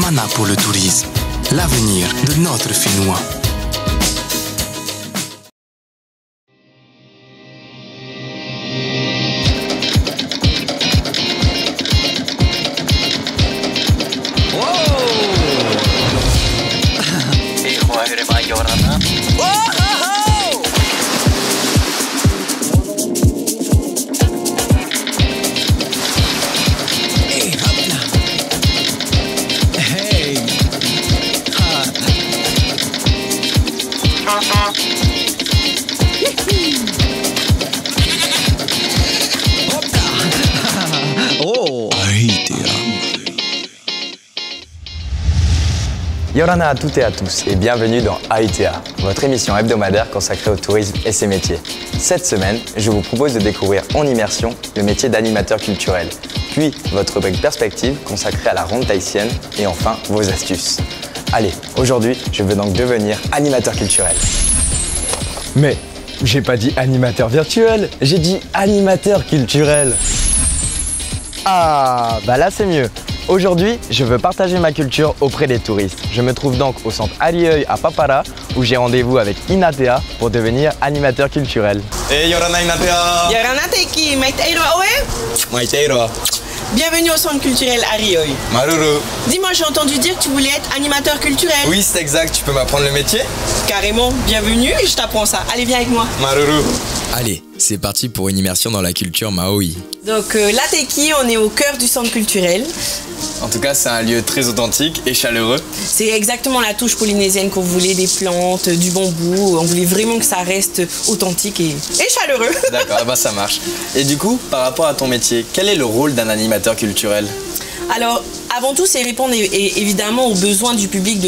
Mana pour le tourisme, l'avenir de notre Finnois. Yorana à toutes et à tous et bienvenue dans Aitea, votre émission hebdomadaire consacrée au tourisme et ses métiers. Cette semaine, je vous propose de découvrir en immersion le métier d'animateur culturel, puis votre rubrique perspective consacrée à la ronde tahitienne et enfin vos astuces. Allez, aujourd'hui, je veux donc devenir animateur culturel. Mais j'ai pas dit animateur virtuel, j'ai dit animateur culturel. Ah, bah là c'est mieux. Aujourd'hui, je veux partager ma culture auprès des touristes. Je me trouve donc au centre Arioi à Papara, où j'ai rendez-vous avec Inatea pour devenir animateur culturel. Hey Yorana Inatea! Yorana Teki, Maiteiro Oe? Maiteiro. Bienvenue au centre culturel Arioi. Maruru. Dis-moi, j'ai entendu dire que tu voulais être animateur culturel. Oui, c'est exact. Tu peux m'apprendre le métier? Carrément, bienvenue et je t'apprends ça. Allez, viens avec moi. Maruru. Allez, c'est parti pour une immersion dans la culture Maui. Donc là, Teki, on est au cœur du centre culturel. En tout cas, c'est un lieu très authentique et chaleureux. C'est exactement la touche polynésienne qu'on voulait, des plantes, du bambou. On voulait vraiment que ça reste authentique et chaleureux. D'accord, bah ça marche. Et du coup, par rapport à ton métier, quel est le rôle d'un animateur culturel? Alors, avant tout, c'est répondre évidemment aux besoins du public.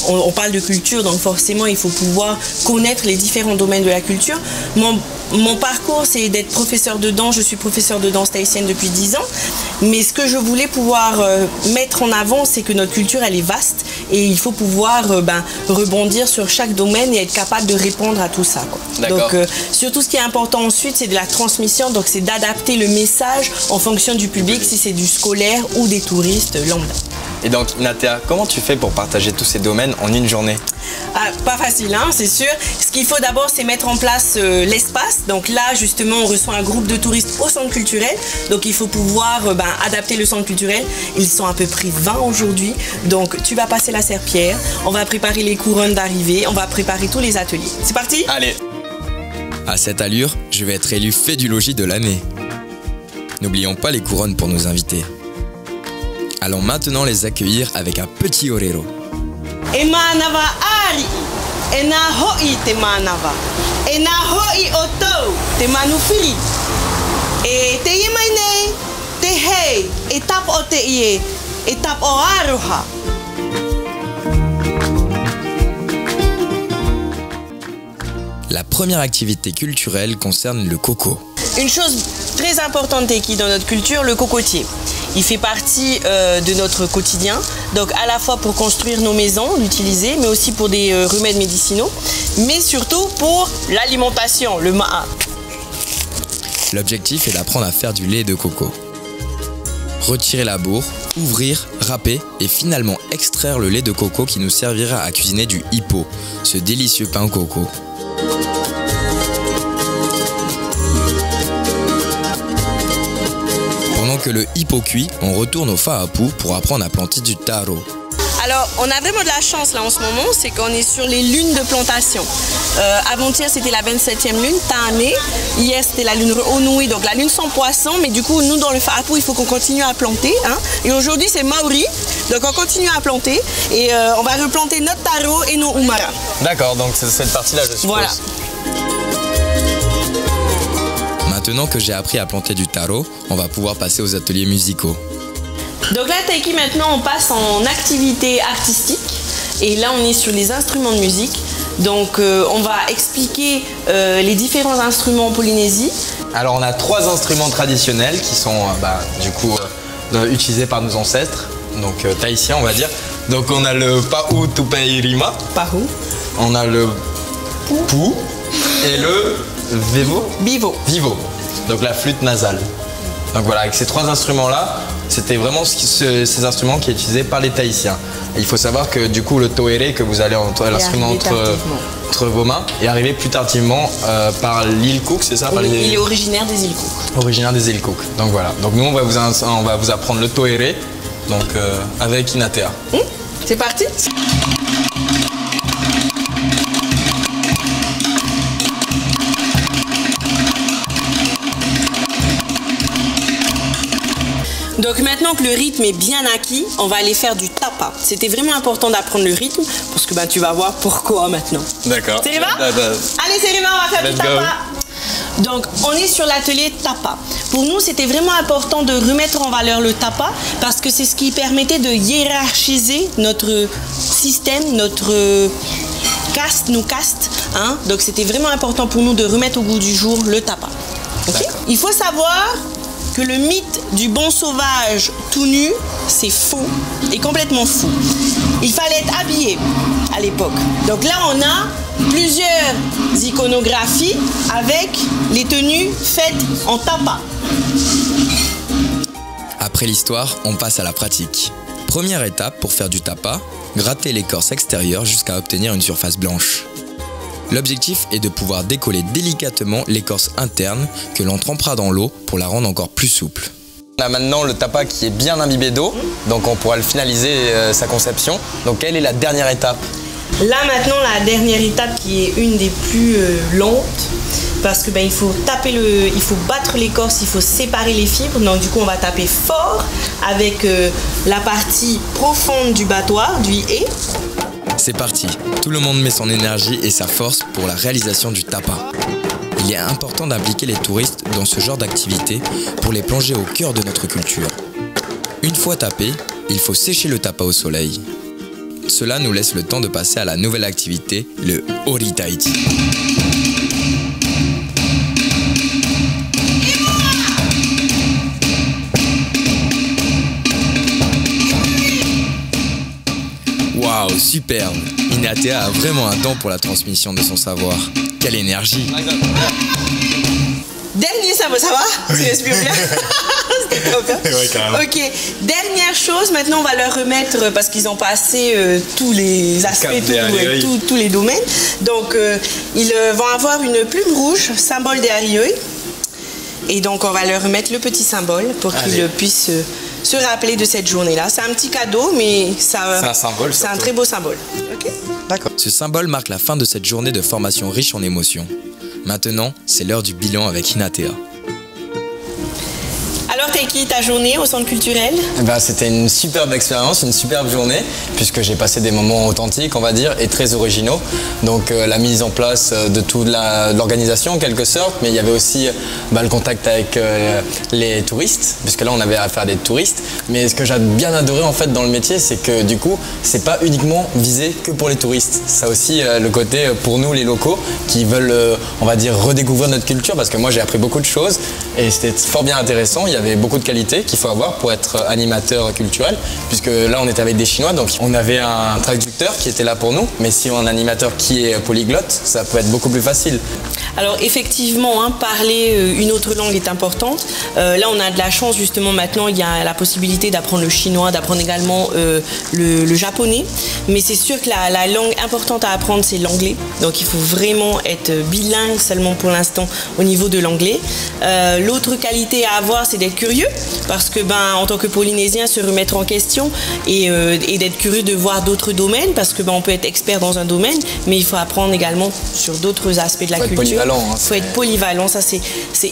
On parle de culture, donc forcément, il faut pouvoir connaître les différents domaines de la culture. Mon parcours, c'est d'être professeur de danse. Je suis professeur de danse tahitienne depuis 10 ans. Mais ce que je voulais pouvoir mettre en avant, c'est que notre culture, elle est vaste. Et il faut pouvoir rebondir sur chaque domaine et être capable de répondre à tout ça, quoi. Donc, surtout, ce qui est important ensuite, c'est de la transmission. Donc, c'est d'adapter le message en fonction du public, si c'est du scolaire ou des touristes lambda. Et donc, Inatea, comment tu fais pour partager tous ces domaines en une journée? Pas facile, hein, c'est sûr. Ce qu'il faut d'abord, c'est mettre en place l'espace. Donc là, justement, on reçoit un groupe de touristes au centre culturel. Donc il faut pouvoir adapter le centre culturel. Ils sont à peu près 20 aujourd'hui. Donc tu vas passer la serpillière. On va préparer les couronnes d'arrivée. On va préparer tous les ateliers. C'est parti? Allez. À cette allure, je vais être élu fait du logis de l'année. N'oublions pas les couronnes pour nos invités. Allons maintenant les accueillir avec un petit orero. Emanava ari, ena hoi te manava, ena hoi otou te manufiri, e te imaine, te hei, e tap o te ie, e tap o aroha. La première activité culturelle concerne le coco. Une chose très importante qui dans notre culture, le cocotier. Il fait partie de notre quotidien, donc à la fois pour construire nos maisons, l'utiliser, mais aussi pour des remèdes médicinaux, mais surtout pour l'alimentation, le ma'a. L'objectif est d'apprendre à faire du lait de coco. Retirer la bourre, ouvrir, râper et finalement extraire le lait de coco qui nous servira à cuisiner du hippo, ce délicieux pain au coco. Pendant que le hippo cuit, on retourne au Fa'apu pour apprendre à planter du taro. Alors, on a vraiment de la chance là en ce moment, c'est qu'on est sur les lunes de plantation. Avant-hier, c'était la 27e lune, Tane. Hier, c'était la lune Onui, donc la lune sans poisson. Mais du coup, nous, dans le Fa'apu, il faut qu'on continue à planter. Hein. Et aujourd'hui, c'est Maori, donc on continue à planter. Et on va replanter notre taro et nos umara. D'accord, donc c'est cette partie-là, je suppose. Voilà. Maintenant que j'ai appris à planter du taro, on va pouvoir passer aux ateliers musicaux. Donc là, Taiki, maintenant, on passe en activité artistique. Et là, on est sur les instruments de musique. Donc, on va expliquer les différents instruments en Polynésie. Alors, on a 3 instruments traditionnels qui sont du coup utilisés par nos ancêtres, donc tahitiens, on va dire. Donc, on a le Pa'u Tupeirima. Pa'u. On a le Pou et le Vivo. Bivo. Vivo. Donc, la flûte nasale. Donc voilà, avec ces 3 instruments-là, c'était vraiment ces instruments qui étaient utilisés par les Tahitiens. Et il faut savoir que du coup le toere que vous allez l'instrument entre vos mains est arrivé plus tardivement par l'île Cook, c'est ça? Il est originaire des îles Cook. Originaire des îles Cook. Donc voilà. Donc nous on va vous apprendre le toere donc avec Inatea. C'est parti. Donc maintenant que le rythme est bien acquis, on va aller faire du tapa. C'était vraiment important d'apprendre le rythme parce que tu vas voir pourquoi maintenant. D'accord. C'est Riva? Allez, c'est Riva, on va faire du tapa. Donc on est sur l'atelier tapa. Pour nous, c'était vraiment important de remettre en valeur le tapa parce que c'est ce qui permettait de hiérarchiser notre système, notre caste, nos castes. Hein? Donc c'était vraiment important pour nous de remettre au goût du jour le tapa. Okay? Il faut savoir que le mythe du bon sauvage tout nu, c'est faux et complètement fou. Il fallait être habillé à l'époque. Donc là, on a plusieurs iconographies avec les tenues faites en tapa. Après l'histoire, on passe à la pratique. Première étape pour faire du tapa, gratter l'écorce extérieure jusqu'à obtenir une surface blanche. L'objectif est de pouvoir décoller délicatement l'écorce interne que l'on trempera dans l'eau pour la rendre encore plus souple. On a maintenant le tapa qui est bien imbibé d'eau, donc on pourra le finaliser sa conception. Donc quelle est la dernière étape? Là maintenant, la dernière étape qui est une des plus lentes, parce que il faut il faut battre l'écorce, il faut séparer les fibres. Donc du coup, on va taper fort avec la partie profonde du battoir, du hé. C'est parti, tout le monde met son énergie et sa force pour la réalisation du tapa. Il est important d'impliquer les touristes dans ce genre d'activité pour les plonger au cœur de notre culture. Une fois tapé, il faut sécher le tapa au soleil. Cela nous laisse le temps de passer à la nouvelle activité, le Ori Tahiti. Waouh, superbe! Inatea a vraiment un don pour la transmission de son savoir. Quelle énergie! Dernier symbole, ça va? Tu respires bien? C'était top, hein? Ouais, carrément. Ok, dernière chose, maintenant on va leur remettre, parce qu'ils ont passé tous les aspects, tous les domaines. Donc ils vont avoir une plume rouge, symbole des Arioi. Et donc on va leur remettre le petit symbole pour qu'ils puissent se rappeler de cette journée-là. C'est un petit cadeau, mais c'est un symbole. C'est un très beau symbole. Okay. D'accord. Ce symbole marque la fin de cette journée de formation riche en émotions. Maintenant, c'est l'heure du bilan avec Inatea. Alors, t'as qui ta journée au centre culturel? C'était une superbe expérience, une superbe journée, puisque j'ai passé des moments authentiques, on va dire, et très originaux. Donc la mise en place de toute l'organisation en quelque sorte, mais il y avait aussi le contact avec les touristes, puisque là on avait affaire à des touristes. Mais ce que j'ai bien adoré en fait dans le métier, c'est que du coup, c'est pas uniquement visé que pour les touristes. Ça a aussi le côté pour nous les locaux qui veulent, on va dire, redécouvrir notre culture, parce que moi j'ai appris beaucoup de choses et c'était fort bien intéressant. Il y avait beaucoup de qualités qu'il faut avoir pour être animateur culturel, puisque là on était avec des Chinois, donc on avait un traducteur qui était là pour nous, mais si on a un animateur qui est polyglotte, ça peut être beaucoup plus facile. Alors effectivement, parler une autre langue est importante. Là on a de la chance justement, maintenant il y a la possibilité d'apprendre le chinois, d'apprendre également le japonais, mais c'est sûr que la langue importante à apprendre c'est l'anglais, donc il faut vraiment être bilingue seulement pour l'instant au niveau de l'anglais. L'autre qualité à avoir c'est d'être curieux, parce que en tant que Polynésien, se remettre en question et d'être curieux de voir d'autres domaines, parce que on peut être expert dans un domaine, mais il faut apprendre également sur d'autres aspects de la culture. Il faut être polyvalent, ça c'est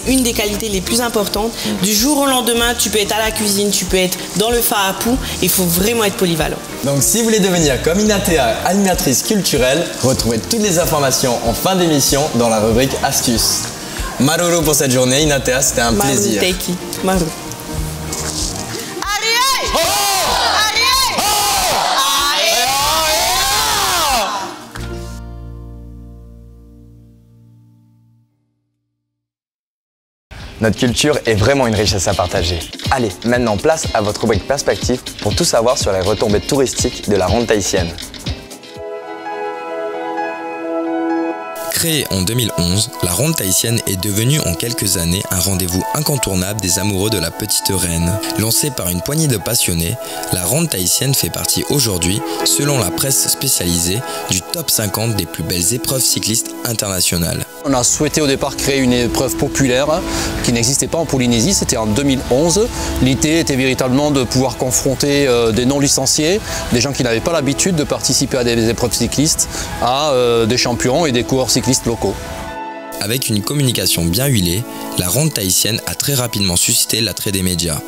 une des qualités les plus importantes. Du jour au lendemain, tu peux être à la cuisine, tu peux être dans le fa'apu, il faut vraiment être polyvalent. Donc si vous voulez devenir comme Inatea, animatrice culturelle, retrouvez toutes les informations en fin d'émission dans la rubrique Astuces. Maruru pour cette journée, Inatea, c'était un plaisir. Maru. Notre culture est vraiment une richesse à partager. Allez, maintenant place à votre rubrique Perspective pour tout savoir sur les retombées touristiques de la ronde tahitienne. Créée en 2011, la ronde tahitienne est devenue en quelques années un rendez-vous incontournable des amoureux de la petite reine. Lancée par une poignée de passionnés, la ronde tahitienne fait partie aujourd'hui, selon la presse spécialisée, du top 50 des plus belles épreuves cyclistes internationales. On a souhaité au départ créer une épreuve populaire qui n'existait pas en Polynésie, c'était en 2011. L'idée était véritablement de pouvoir confronter des non-licenciés, des gens qui n'avaient pas l'habitude de participer à des épreuves cyclistes, à des champions et des coureurs cyclistes locaux. Avec une communication bien huilée, la ronde tahitienne a très rapidement suscité l'attrait des médias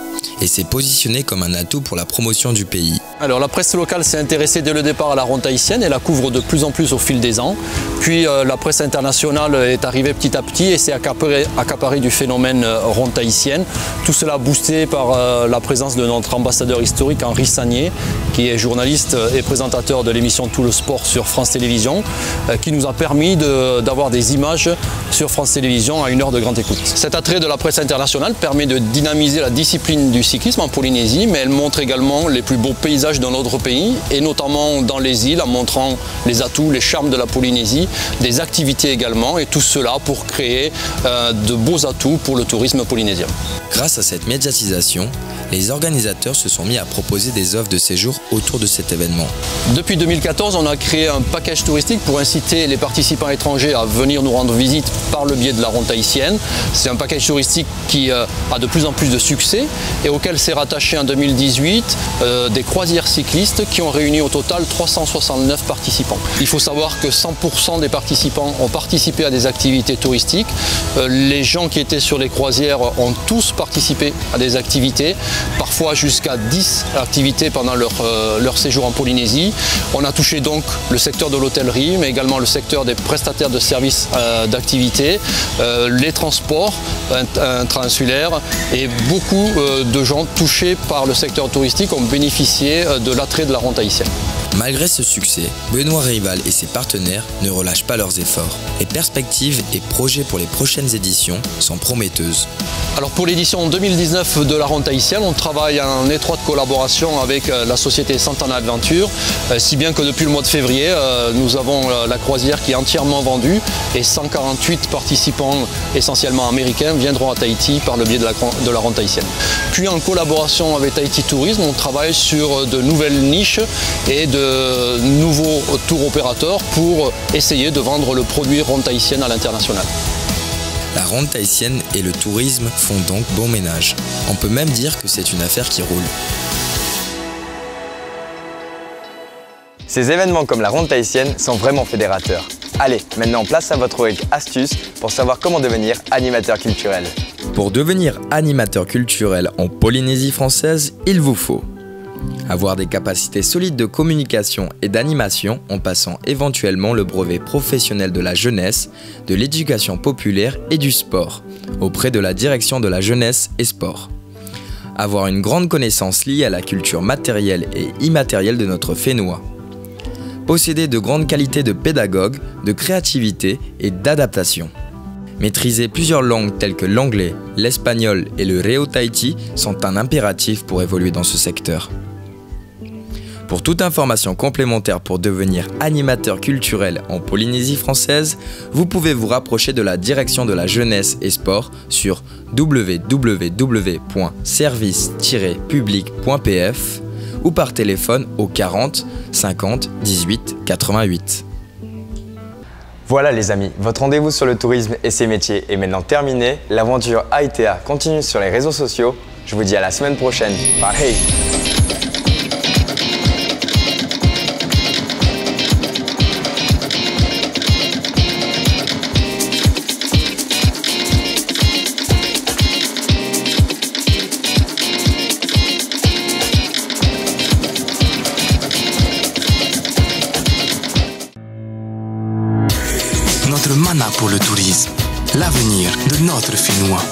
et s'est positionnée comme un atout pour la promotion du pays. Alors la presse locale s'est intéressée dès le départ à la ronde tahitienne et la couvre de plus en plus au fil des ans. Puis la presse internationale est arrivée petit à petit et s'est accaparée du phénomène ronde tahitienne. Tout cela boosté par la présence de notre ambassadeur historique Henri Sagné, qui est journaliste et présentateur de l'émission Tout le sport sur France Télévisions, qui nous a permis d'avoir des images sur France Télévisions à 1 heure de grande écoute. Cet attrait de la presse internationale permet de dynamiser la discipline du cyclisme en Polynésie, mais elle montre également les plus beaux paysages dans notre pays, et notamment dans les îles, en montrant les atouts, les charmes de la Polynésie, des activités également, et tout cela pour créer de beaux atouts pour le tourisme polynésien. Grâce à cette médiatisation, les organisateurs se sont mis à proposer des offres de séjour autour de cet événement. Depuis 2014, on a créé un package touristique pour inciter les participants étrangers à venir nous rendre visite par le biais de la ronde tahitienne. C'est un package touristique qui a de plus en plus de succès et auquel s'est rattaché en 2018 des croisières cyclistes qui ont réuni au total 369 participants. Il faut savoir que 100% des participants ont participé à des activités touristiques. Les gens qui étaient sur les croisières ont tous participé à des activités, parfois jusqu'à 10 activités pendant leur séjour en Polynésie. On a touché donc le secteur de l'hôtellerie, mais également le secteur des prestataires de services d'activités, les transports intra-insulaires, et beaucoup de gens touchés par le secteur touristique ont bénéficié de l'attrait de la ronde tahitienne. Malgré ce succès, Benoît Rival et ses partenaires ne relâchent pas leurs efforts. Les perspectives et projets pour les prochaines éditions sont prometteuses. Alors pour l'édition 2019 de la ronde tahitienne, on travaille en étroite collaboration avec la société Santana Adventure, si bien que depuis le mois de février, nous avons la croisière qui est entièrement vendue et 148 participants essentiellement américains viendront à Tahiti par le biais de la ronde tahitienne. Puis en collaboration avec Tahiti Tourisme, on travaille sur de nouvelles niches et de nouveaux tours opérateurs pour essayer de vendre le produit ronde tahitienne à l'international. La ronde tahitienne et le tourisme font donc bon ménage. On peut même dire que c'est une affaire qui roule. Ces événements comme la ronde tahitienne sont vraiment fédérateurs. Allez, maintenant place à votre rubrique astuces pour savoir comment devenir animateur culturel. Pour devenir animateur culturel en Polynésie française, il vous faut avoir des capacités solides de communication et d'animation en passant éventuellement le brevet professionnel de la jeunesse, de l'éducation populaire et du sport auprès de la direction de la jeunesse et sport. Avoir une grande connaissance liée à la culture matérielle et immatérielle de notre Fénois. Posséder de grandes qualités de pédagogue, de créativité et d'adaptation. Maîtriser plusieurs langues telles que l'anglais, l'espagnol et le Reo Tahiti sont un impératif pour évoluer dans ce secteur. Pour toute information complémentaire pour devenir animateur culturel en Polynésie française, vous pouvez vous rapprocher de la direction de la jeunesse et sport sur www.service-public.pf ou par téléphone au 40 50 18 88. Voilà les amis, votre rendez-vous sur le tourisme et ses métiers est maintenant terminé. L'aventure AITA continue sur les réseaux sociaux. Je vous dis à la semaine prochaine. Bye. Notre mana pour le tourisme, l'avenir de notre Fénois.